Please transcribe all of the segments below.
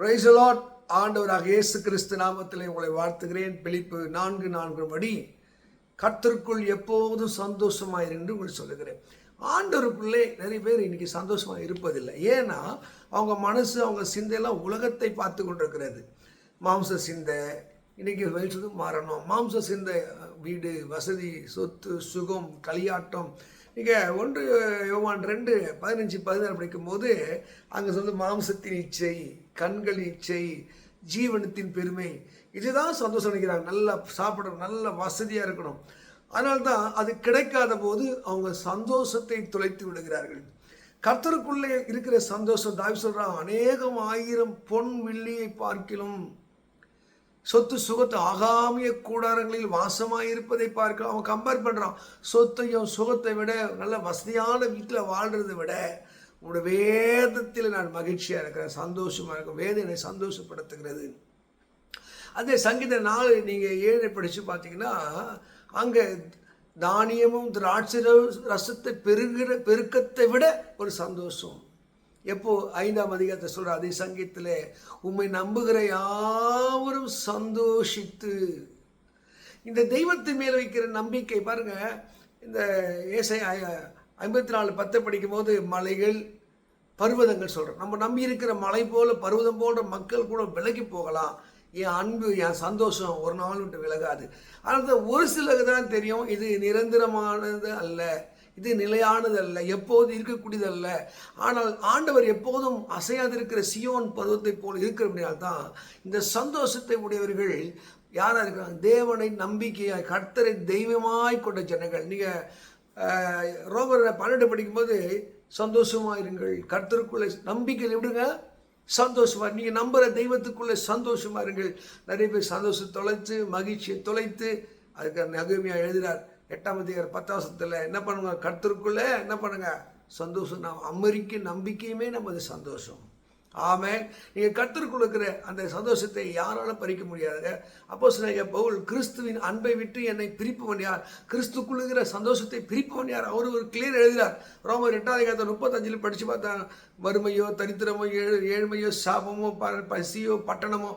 Praise the Lord. ஆண்டவராக இயேசு கிறிஸ்து நாமத்திலே உங்களை வாழ்த்துகிறேன். பிலிப்பு 4:4 படி கர்த்தருக்குள் எப்போதும் சந்தோஷமாயிரு என்று உங்களுக்கு சொல்லுகிறேன். ஆண்டவருக்குள்ளே நிறைய பேர் இன்னைக்கு சந்தோஷமா இருப்பதில்லை. ஏன்னா அவங்க மனசு, அவங்க சிந்தையெல்லாம் உலகத்தை பார்த்து கொண்டிருக்கிறது. மாம்ச சிந்தை இன்னைக்கு வயசு மாறணும். மாம்ச சிந்தை வீடு, வசதி, சொத்து, சுகம், களியாட்டம். நீங்கள் 1 யோவான் 2:15-16 படிக்கும் போது அங்கே சொல்ல மாம்சத்தின் இச்சை, கண்கள் இச்சை, ஜீவனத்தின் பெருமை, இதுதான் சந்தோஷம் நினைக்கிறாங்க. நல்லா சாப்பிடணும், நல்ல வசதியாக இருக்கணும். அதனால்தான் அது கிடைக்காத போது அவங்க சந்தோஷத்தை தொலைத்து விடுகிறார்கள். கர்த்தருக்குள்ளே இருக்கிற சந்தோஷம், தாவீது சொல்றான், அநேகம் ஆயிரம் பொன் வெள்ளியை பார்க்கிலும் சொத்து சுகத்தை ஆகாமிய கூடாரங்களில் வாசமாயிருப்பதை பார்க்க அவன் கம்பேர் பண்ணுறான். சொத்தையும் சுகத்தை விட நல்ல வசதியான வீட்டில் வாழ்கிறதை விட உங்களுடைய வேதத்தில் நான் மகிழ்ச்சியாக இருக்கிறேன், சந்தோஷமாக இருக்கேன். வேதம் என்னை சந்தோஷப்படுத்துகிறது. அதே சங்கீதம் 4 நீங்கள் 7 படித்து பார்த்தீங்கன்னா அங்கே தானியமும் திராட்சை ரசத்தை பெருக்கத்தை விட ஒரு சந்தோஷம். எப்போ 5ஆம் அதிகாரத்தை சொல்ற அதே சங்கீதத்தில், உம்மை நம்புகிற யாவரும் சந்தோஷித்து. இந்த தெய்வத்தின் மேல் வைக்கிற நம்பிக்கை பாருங்க. இந்த ஏசாயா 54:10 படிக்கும் போது மலைகள், பர்வதங்கள் சொல்கிறோம். நம்ம நம்பி இருக்கிற மலை போல, பர்வதம் போன்ற மக்கள் கூட விலகி போகலாம், என் அன்பு, என் சந்தோஷம் ஒரு நாள் விட்டு விலகாது. ஆனால் ஒரு சிலருக்கு தான் தெரியும் இது நிரந்தரமானது அல்ல, இது நிலையானது அல்ல, எப்போது இருக்கக்கூடியது அல்ல. ஆனால் ஆண்டவர் எப்போதும் அசையாதிருக்கிற சியோன் பருவத்தை போல் இருக்கிறபடியால்தான் இந்த சந்தோஷத்தை உடையவர்கள் யாராக இருக்கிறாங்க? தேவனை நம்பிக்கையாய், கர்த்தரை தெய்வமாய் கொண்ட ஜனங்கள். நீங்கள் ரோமர் 12 படிக்கும்போது சந்தோஷமாக இருங்கள், கர்த்தருக்குள்ளே நம்பிக்கையில் விடுங்க, சந்தோஷமா. நீங்கள் நம்புகிற தெய்வத்துக்குள்ளே சந்தோஷமா இருங்கள். நிறைய பேர் சந்தோஷத்தை தொலைத்து, மகிழ்ச்சியை தொலைத்து, அதுக்கு நகமியாக எழுதுகிறார் 8ஆம் அதிகாரம் 10 என்ன பண்ணுங்க? கர்த்தருக்குள்ளே என்ன பண்ணுங்க? சந்தோஷம். நாம் அமெரிக்க நம்பிக்கையுமே நமது சந்தோஷம். ஆமென். நீங்கள் கர்த்தருக்குள்ள இருக்கிற அந்த சந்தோஷத்தை யாராலும் பறிக்க முடியாதுங்க. அப்போஸ்தலனாகிய பவுல், கிறிஸ்துவின் அன்பை விட்டு என்னை பிரிப்பவன் யார்? கிறிஸ்துக்குள்ள இருக்கிற சந்தோஷத்தை பிரிப்பவன் யார்? அவர் ஒரு கிளியர் எழுதுகிறார். ரோமர் 8ஆம் அதிகாரம் 35 படித்து பார்த்தா, வறுமையோ, தரித்திரமோ, ஏழ்மையோ, சாபமோ, பசியோ, பட்டணமோ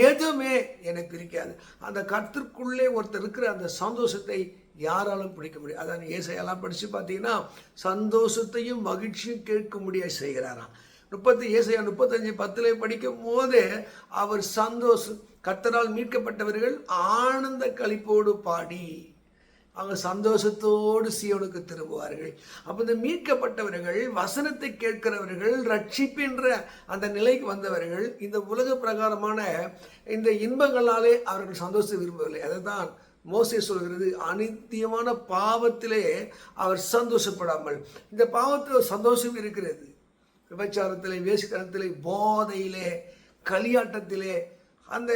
எதுவுமே என்னை பிரிக்காது. அந்த கர்த்தருக்குள்ளே ஒருத்தர் இருக்கிற அந்த சந்தோஷத்தை யாராலும் பிடிக்க முடியும். அதான் ஏசாயெல்லாம் படித்து பார்த்தீங்கன்னா சந்தோஷத்தையும் மகிழ்ச்சியும் கேட்க முடியாது செய்கிறாராம். ஏசாயா 35:10 படிக்கும் போது அவர் சந்தோஷம், கர்த்தரால் மீட்கப்பட்டவர்கள் ஆனந்த களிப்போடு பாடி அவங்க சந்தோஷத்தோடு சீயோனுக்கு திரும்புவார்கள். அப்போ இந்த மீட்கப்பட்டவர்கள், வசனத்தை கேட்கிறவர்கள், ரட்சிப்பின்ற அந்த நிலைக்கு வந்தவர்கள் இந்த உலக பிரகாரமான இந்த இன்பங்களாலே அவர்கள் சந்தோஷத்தை விரும்பவில்லை. அதை தான் மோசே சொல்கிறது, அநித்தியமான பாவத்திலே அவர் சந்தோஷப்படாமல். இந்த பாவத்தில் சந்தோஷம் இருக்கிறது. விபச்சாரத்திலே, வேசித்தனத்திலே, போதையிலே, களியாட்டத்திலே, அந்த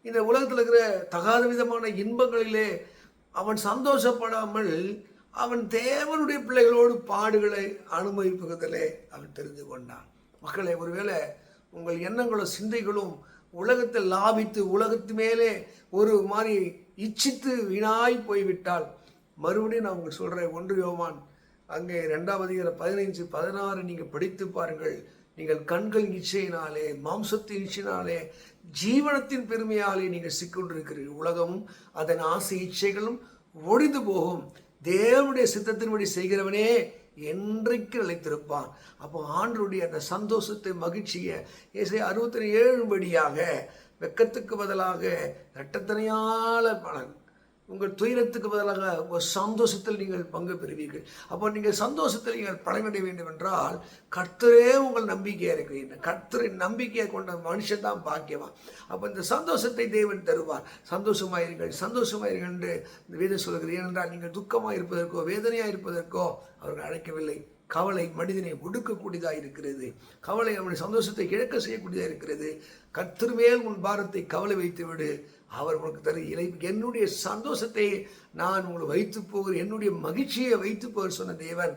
இந்த உலகத்தில் இருக்கிற தகாத விதமான இன்பங்களிலே அவன் சந்தோஷப்படாமல் அவன் தேவனுடைய பிள்ளைகளோடு பாடுகளை அனுபவிப்பதிலே அவன் தெரிந்து கொண்டான். மக்களை, ஒருவேளை உங்கள் எண்ணங்களும் சிந்தைகளும் உலகத்தை லாபித்து உலகத்து மேலே ஒரு மாதிரி இச்சித்து வீணாய் போய்விட்டால், மறுபடியும் நான் உங்களுக்கு சொல்கிறேன், 1 யோவான் அங்கே 2ஆம் அதிகாரம் 15-16 நீங்கள் படித்து பாருங்கள். நீங்கள் கண்கள் இச்சையினாலே, மாம்சத்தின் இச்சையினாலே, ஜீவனத்தின் பெருமையாலே நீங்கள் சிக்கொண்டிருக்கிறீர்கள். உலகமும் அதன் ஆசை இச்சைகளும் ஒழிந்து போகும், தேவனுடைய சித்தத்தின்படி செய்கிறவனே என்றைக்கு நிலைத்திருப்பான். அப்போ ஆண்டவருடைய அந்த சந்தோஷத்தை, மகிழ்ச்சியை ஏசாயா 67 படியாக, வெக்கத்துக்கு பதிலாக இரட்டத்தனையால பலன், உங்கள் துயரத்துக்கு பதிலாக உங்கள் சந்தோஷத்தில் நீங்கள் பங்கு பெறுவீர்கள். அப்போ நீங்கள் சந்தோஷத்தில் நீங்கள் பலனடைய வேண்டும் என்றால் கர்த்தரே உங்கள் நம்பிக்கையாக இருக்க வேண்டும். கர்த்தரின் நம்பிக்கையை கொண்ட மனுஷன் தான் பாக்கியவான். அப்போ இந்த சந்தோஷத்தை தேவன் தருவார். சந்தோஷமாயிருங்கள், சந்தோஷமாயிருங்கள் என்று இந்த வேதம் சொல்கிறது. ஏனென்றால் நீங்கள் துக்கமாக இருப்பதற்கோ, வேதனையாக இருப்பதற்கோ அவர்கள் அழைக்கவில்லை. கவலை மனிதனை ஒடுக்கக்கூடியதாக இருக்கிறது. கவலை அவனுடைய சந்தோஷத்தை இழக்க செய்யக்கூடியதாக இருக்கிறது. கர்த்தர் மேல் உன் பாரத்தை கவலை வைத்து விடு, அவர் உனக்கு தரு இலை. என்னுடைய சந்தோஷத்தை நான் உங்களுக்கு வைத்து போகிறேன், என்னுடைய மகிழ்ச்சியை வைத்து போகிற சொன்ன தேவன்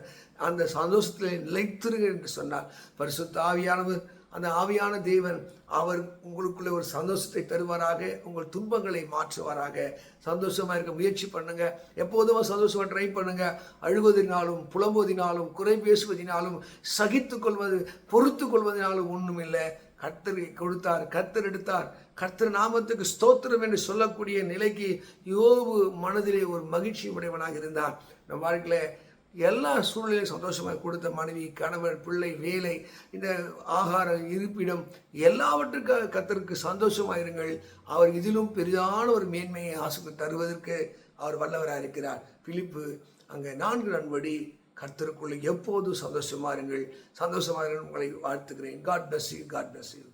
அந்த சந்தோஷத்தில் நிலைத்திருங்க என்று சொன்னார். பரிசுத்த ஆவியானவர், அந்த ஆவியான தேவன் அவர் உங்களுக்குள்ளே ஒரு சந்தோஷத்தை தருவாராக, உங்கள் துன்பங்களை மாற்றுவாராக. சந்தோஷமாக இருக்க முயற்சி பண்ணுங்க. எப்போதும் சந்தோஷமாக ட்ரை பண்ணுங்க. அழுவதினாலும், புலம்புவதினாலும், குறை பேசுவதினாலும், சகித்து கொள்வது, பொறுத்து கொள்வதனாலும் ஒன்றும் இல்லை. கர்த்தர் கொடுத்தார், கர்த்தர் எடுத்தார், கர்த்தர் நாமத்துக்கு ஸ்தோத்திரம் என்று சொல்லக்கூடிய நிலைக்கு யோபு மனதிலே ஒரு மகிழ்ச்சி உடையவனாக இருந்தார். நம் வாழ்க்கையில எல்லா சூழ்நிலையும் சந்தோஷமாக கொடுத்த மனைவி, கணவர், பிள்ளை, வேலை, இந்த ஆகாரம், இருப்பிடம் எல்லாவற்றுக்கும் கர்த்தருக்கு சந்தோஷமாயிருங்கள். அவர் இதிலும் பெரிதான ஒரு மேன்மையை ஆசை தருவதற்கு அவர் வல்லவராக இருக்கிறார். பிலிப்பு அங்கே 4 நண்படி கர்த்தருக்குள்ளே எப்போதும் சந்தோஷமா இருங்கள். உங்களை வாழ்த்துகிறேன். God bless you.